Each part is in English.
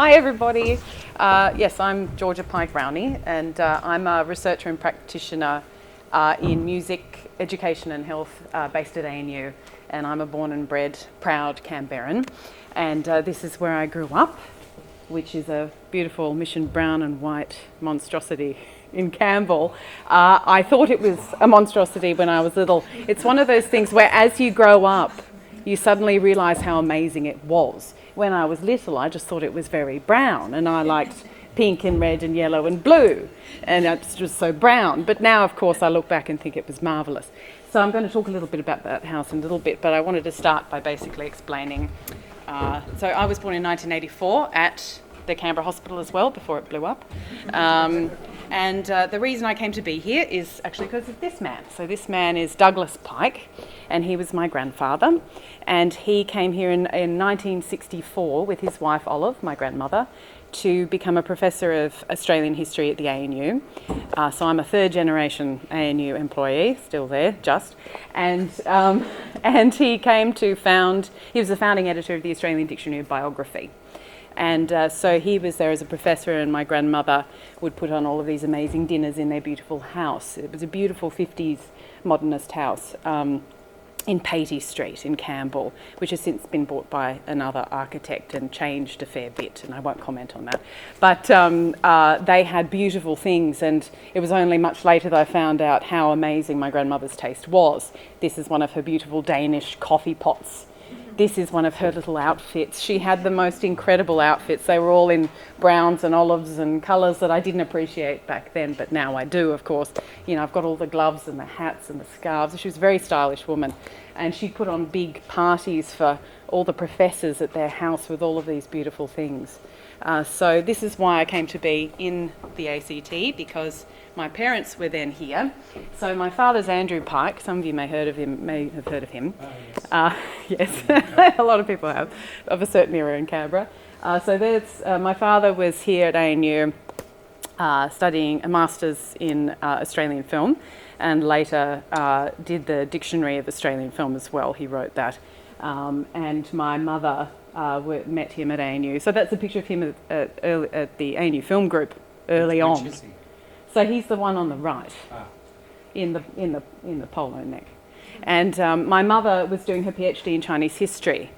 Hi everybody. Yes, I'm Georgina Pike Rowney, and I'm a researcher and practitioner in music, education and health based at ANU, and I'm a born and bred proud Canberran, and this is where I grew up, which is a beautiful mission brown and white monstrosity in Campbell. I thought it was a monstrosity when I was little. It's one of those things where as you grow up, you suddenly realise how amazing it was. When I was little, I just thought it was very brown, and I liked pink and red and yellow and blue, and it's just so brown. But now, of course, I look back and think it was marvellous. So I'm going to talk a little bit about that house in a little bit, but I wanted to start by basically explaining. So I was born in 1984 at the Canberra Hospital as well, before it blew up. And the reason I came to be here is actually because of this man. So this man is Douglas Pike, and he was my grandfather. And he came here in 1964 with his wife Olive, my grandmother, to become a professor of Australian history at the ANU. So I'm a third generation ANU employee, still there, just. And he came to he was the founding editor of the Australian Dictionary of Biography. And so he was there as a professor, and my grandmother would put on all of these amazing dinners in their beautiful house. It was a beautiful 50s modernist house in Patey Street in Campbell, which has since been bought by another architect and changed a fair bit, and I won't comment on that. But they had beautiful things, and it was only much later that I found out how amazing my grandmother's taste was. This is one of her beautiful Danish coffee pots. This is one of her little outfits. She had the most incredible outfits. They were all in browns and olives and colours that I didn't appreciate back then, but now I do, of course. You know, I've got all the gloves and the hats and the scarves. She was a very stylish woman, and she'd put on big parties for all the professors at their house with all of these beautiful things. So this is why I came to be in the ACT, because my parents were then here. So my father's Andrew Pike. Some of you may have heard of him. Yes, a lot of people have, of a certain era in Canberra. So there's my father was here at ANU studying a master's in Australian film, and later did the Dictionary of Australian Film as well. He wrote that. And my mother met him at ANU. So that's a picture of him at the ANU Film Group early on. Which is he? So he's the one on the right, in the polo neck. And my mother was doing her PhD in Chinese history,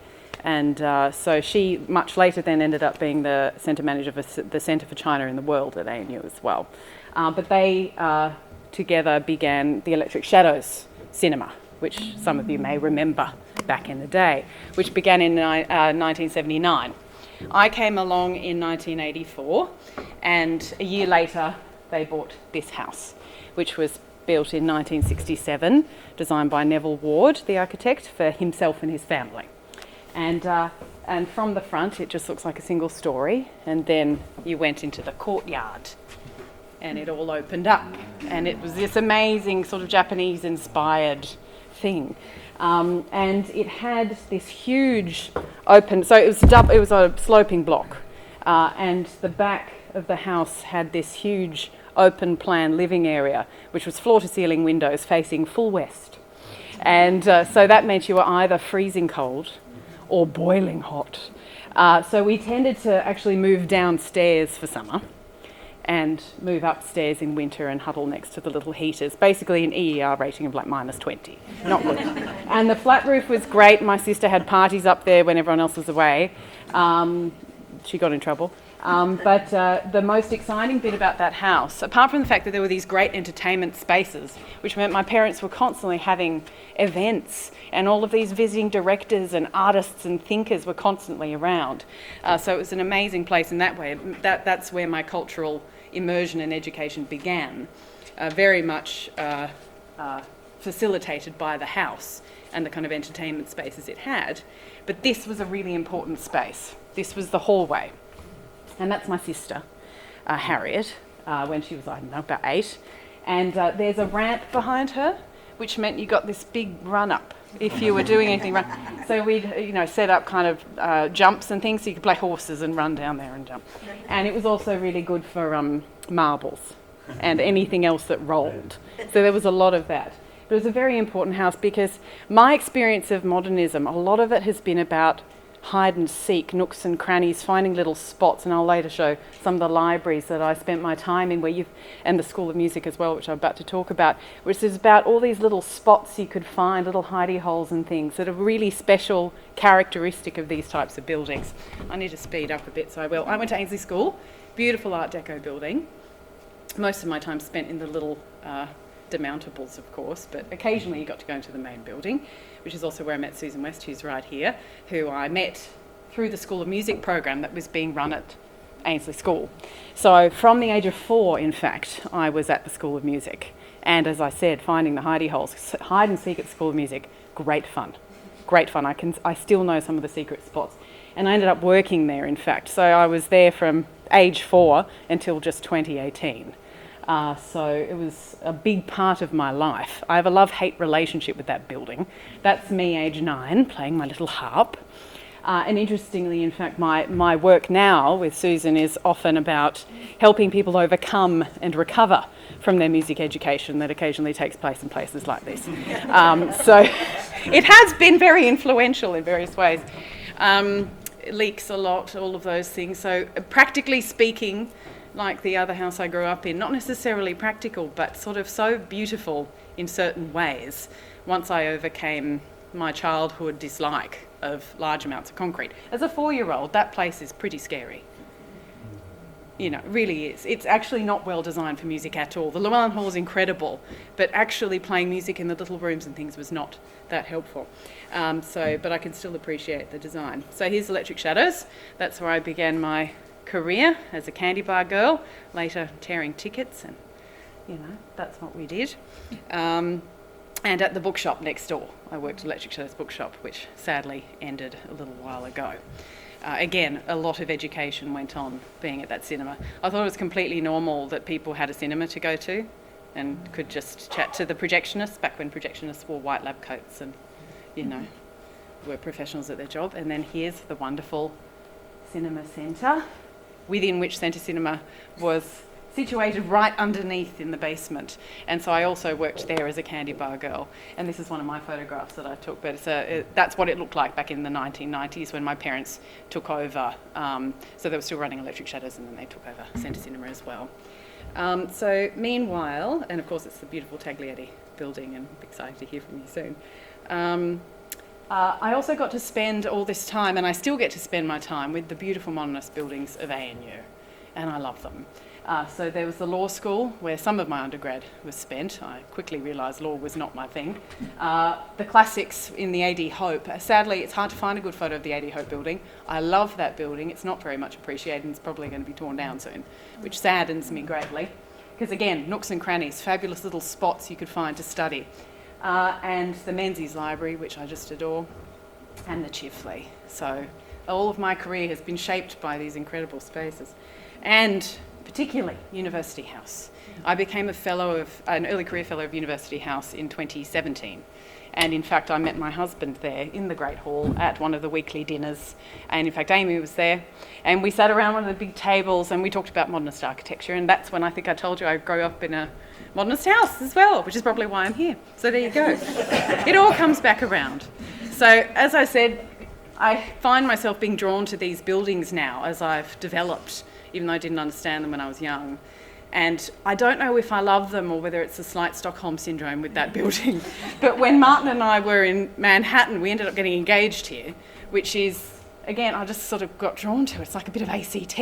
and so she much later then ended up being the centre manager of the Centre for China in the World at ANU as well. But they together began the Electric Shadows cinema, which some of you may remember back in the day, which began in 1979. I came along in 1984, and a year later they bought this house, which was built in 1967, designed by Neville Ward, the architect, for himself and his family. And from the front, it just looks like a single story, and then you went into the courtyard, and it all opened up, and it was this amazing sort of Japanese-inspired thing. And it had this huge open, so it was a sloping block, and the back of the house had this huge open plan living area, which was floor to ceiling windows facing full west. And so that meant you were either freezing cold or boiling hot. So we tended to actually move downstairs for summer and move upstairs in winter and huddle next to the little heaters, basically an EER rating of like -20. Not good. And the flat roof was great. My sister had parties up there when everyone else was away. She got in trouble. But the most exciting bit about that house, apart from the fact that there were these great entertainment spaces, which meant my parents were constantly having events, and all of these visiting directors and artists and thinkers were constantly around. So it was an amazing place in that way. That's where my cultural immersion and education began, very much facilitated by the house and the kind of entertainment spaces it had. But this was a really important space. This was the hallway. And that's my sister, Harriet, when she was, I don't know, about 8. And there's a ramp behind her, which meant you got this big run-up if you were doing anything wrong. So we'd, set up kind of jumps and things, so you could play horses and run down there and jump. And it was also really good for marbles and anything else that rolled. So there was a lot of that. But it was a very important house because my experience of modernism, a lot of it has been about hide and seek, nooks and crannies, finding little spots, and I'll later show some of the libraries that I spent my time in, and the School of Music as well, which I'm about to talk about, which is about all these little spots you could find, little hidey holes and things that are really special, characteristic of these types of buildings. I need to speed up a bit, so I will. I went to Ainsley School, beautiful Art Deco building. Most of my time spent in the little demountables, of course, but occasionally you got to go into the main building, which is also where I met Susan West, who's right here, who I met through the School of Music program that was being run at Ainsley School. So from the age of 4, in fact, I was at the School of Music. And as I said, finding the hidey holes, hide and seek at the School of Music, great fun. Great fun. I still know some of the secret spots. And I ended up working there, in fact. So I was there from age 4 until just 2018. So it was a big part of my life. I have a love-hate relationship with that building. That's me, age 9, playing my little harp. And interestingly, in fact, my work now with Susan is often about helping people overcome and recover from their music education that occasionally takes place in places like this. So it has been very influential in various ways. It leaks a lot, all of those things. So practically speaking, like the other house I grew up in, not necessarily practical, but sort of so beautiful in certain ways once I overcame my childhood dislike of large amounts of concrete. As a 4-year-old, that place is pretty scary. You know, it really is. It's actually not well designed for music at all. The Llewellyn Hall is incredible, but actually playing music in the little rooms and things was not that helpful. But I can still appreciate the design. So here's Electric Shadows. That's where I began my career as a candy bar girl, later tearing tickets, and that's what we did. And at the bookshop next door, I worked at Electric Shadows bookshop, which sadly ended a little while ago. Again, a lot of education went on being at that cinema. I thought it was completely normal that people had a cinema to go to and could just chat to the projectionists, back when projectionists wore white lab coats and, were professionals at their job. And then here's the wonderful cinema centre, within which Centre Cinema was situated right underneath in the basement. And so I also worked there as a candy bar girl. And this is one of my photographs that I took, but that's what it looked like back in the 1990s when my parents took over. So they were still running Electric Shadows, and then they took over Centre Cinema as well. So meanwhile, and of course it's the beautiful Taglietti building, and I'm excited to hear from you soon. I also got to spend all this time, and I still get to spend my time, with the beautiful modernist buildings of ANU, and I love them. So there was the law school where some of my undergrad was spent. I quickly realised law was not my thing. The classics in the AD Hope. Sadly, it's hard to find a good photo of the AD Hope building. I love that building. It's not very much appreciated, and it's probably going to be torn down soon, which saddens me greatly. Because again, nooks and crannies, fabulous little spots you could find to study. And the Menzies Library, which I just adore, and the Chifley. So all of my career has been shaped by these incredible spaces. And particularly University House. I became an early career fellow of University House in 2017. And in fact, I met my husband there in the Great Hall at one of the weekly dinners. And in fact, Amy was there. And we sat around one of the big tables and we talked about modernist architecture. And that's when I think I told you I grew up in a modernist house as well, which is probably why I'm here. So there you go. It all comes back around. So as I said, I find myself being drawn to these buildings now as I've developed, even though I didn't understand them when I was young. And I don't know if I love them or whether it's a slight Stockholm syndrome with that building. But when Martin and I were in Manhattan, we ended up getting engaged here, which is, again, I just sort of got drawn to it. It's like a bit of ACT.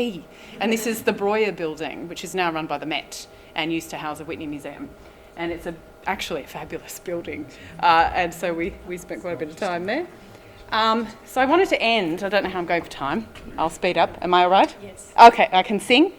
And this is the Breuer building, which is now run by the Met and used to house a Whitney Museum. And it's actually a fabulous building. And so we spent quite a bit of time there. So I wanted to end. I don't know how I'm going for time. I'll speed up. Am I all right? Yes. Okay, I can sing.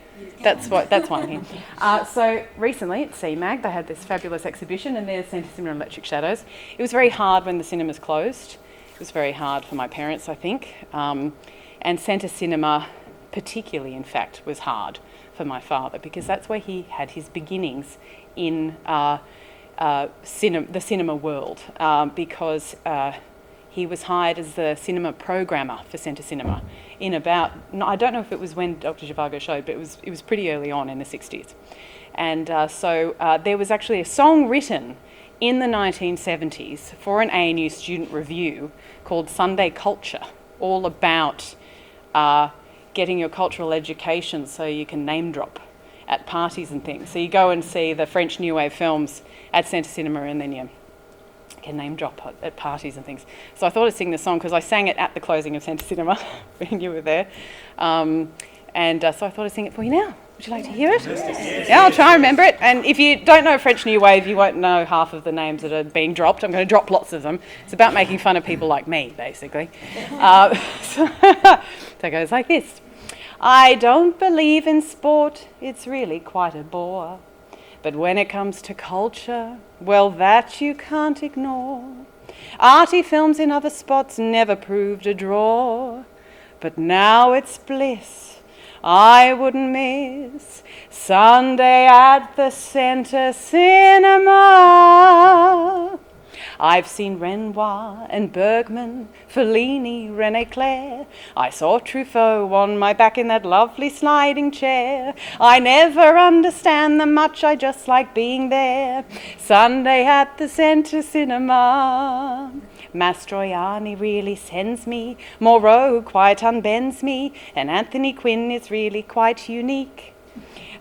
That's why I'm here. So recently at CMAG, they had this fabulous exhibition, and there's Centre Cinema and Electric Shadows. It was very hard when the cinemas closed. It was very hard for my parents, I think. And Centre Cinema, particularly, in fact, was hard for my father because that's where he had his beginnings in the cinema world because he was hired as the cinema programmer for Centre Cinema in about, I don't know if it was when Dr. Zhivago showed, but it was pretty early on in the 60s. And so there was actually a song written in the 1970s for an ANU student review called Sunday Culture. all about getting your cultural education so you can name drop at parties and things. So you go and see the French New Wave films at Centre Cinema, and then you can name drop at parties and things. So I thought I'd sing this song because I sang it at the closing of Centre Cinema when you were there. So I thought I'd sing it for you now. Would you like to hear it? Yeah, I'll try and remember it. And if you don't know French New Wave, you won't know half of the names that are being dropped. I'm going to drop lots of them. It's about making fun of people like me, basically. So it goes like this. I don't believe in sport, it's really quite a bore. But when it comes to culture, well, that you can't ignore. Arty films in other spots never proved a draw. But now it's bliss I wouldn't miss Sunday at the Centre Cinema. I've seen Renoir and Bergman, Fellini, René Clair. I saw Truffaut on my back in that lovely sliding chair. I never understand them much, I just like being there. Sunday at the Centre Cinema. Mastroianni really sends me, Moreau quite unbends me, and Anthony Quinn is really quite unique.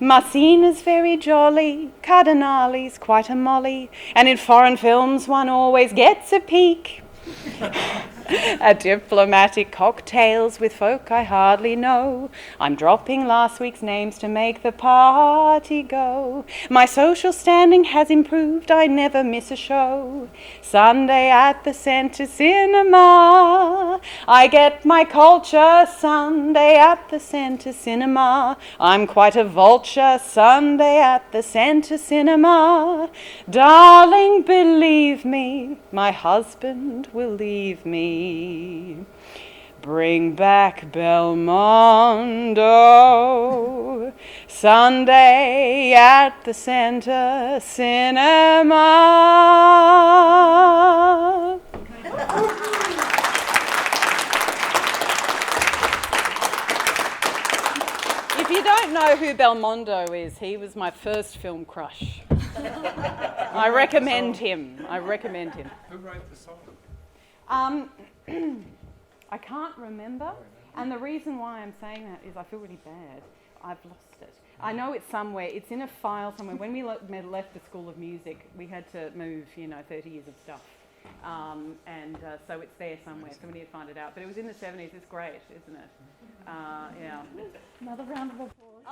Marcina's very jolly, Cardinali's quite a molly, and in foreign films one always gets a peek. At diplomatic cocktails with folk I hardly know, I'm dropping last week's names to make the party go. My social standing has improved, I never miss a show. Sunday at the Centre Cinema, I get my culture. Sunday at the Centre Cinema, I'm quite a vulture. Sunday at the Centre Cinema, darling, believe me, my husband will leave me. Bring back Belmondo, Sunday at the Centre Cinema. If you don't know who Belmondo is, he was my first film crush. I recommend him. Who wrote the song? I can't remember, and the reason why I'm saying that is I feel really bad. I've lost it. I know it's somewhere. It's in a file somewhere. When we left the School of Music, we had to move, 30 years of stuff. So it's there somewhere. Somebody would find it out. But it was in the 70s. It's great, isn't it? Yeah. Another round of applause.